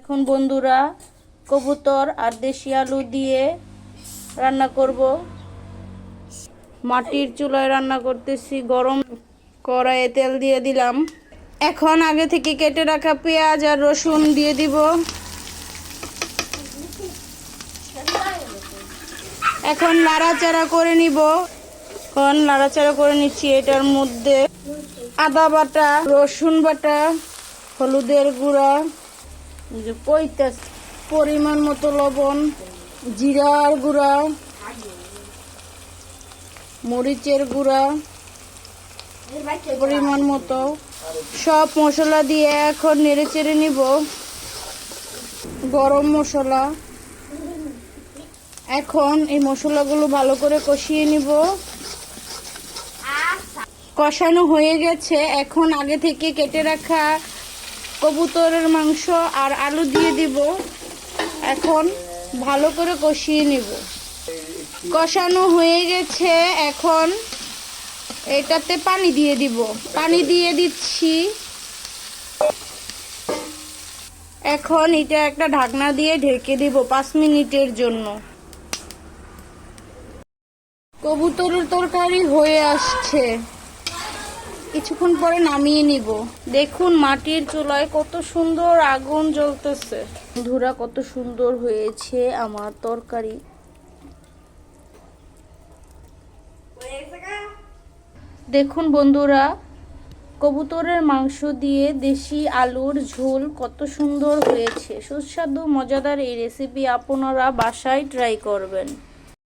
এখন বন্ধুরা কবুতর আর দেশি আলু দিয়ে রান্না করব। মাটির চুলায় রান্না করতেছি, গরম কড়াইয়ে তেল দিয়ে দিলাম। এখন আগে থেকে কেটে রাখা পেঁয়াজ আর রসুন দিয়ে দিব। এখন নাড়াচাড়া করে নিব। এখন নাড়াচাড়া করে নিচ্ছি। এটার মধ্যে আদা বাটা, রসুন বাটা, হলুদের গুঁড়া, কইতাছ, পরিমাণ মতো লবণ, জিরার গুঁড়া, মরিচের গুঁড়া পরিমাণ মতো, সব মশলা দিয়ে এখন নেড়ে চেড়ে নিব। গরম মশলা, এখন এই মশলাগুলো ভালো করে কষিয়ে নিব। কষানো হয়ে গেছে। এখন আগে থেকে কেটে রাখা কবুতরের মাংস আর আলু দিয়ে দিব। এখন ভালো করে কষিয়ে নিব। কষানো হয়ে গেছে। এখন এটাতে পানি দিয়ে দিব। পানি দিয়ে দিচ্ছি। এখন এটা একটা ঢাকনা দিয়ে ঢেকে দিব 5 মিনিটের জন্য। কবুতরের তরকারি হয়ে আসছে, কিছুক্ষণ পরে নামিয়ে নিব। দেখুন মাটির চুলায় কত সুন্দর আগুন জ্বলতেছে। বন্ধুরা কত সুন্দর হয়েছে আমার তরকারি। দেখুন বন্ধুরা কবুতরের মাংস দিয়ে দেশি আলুর ঝোল কত সুন্দর হয়েছে। সুস্বাদু মজাদার এই রেসিপি আপনারা বাসায় ট্রাই করবেন।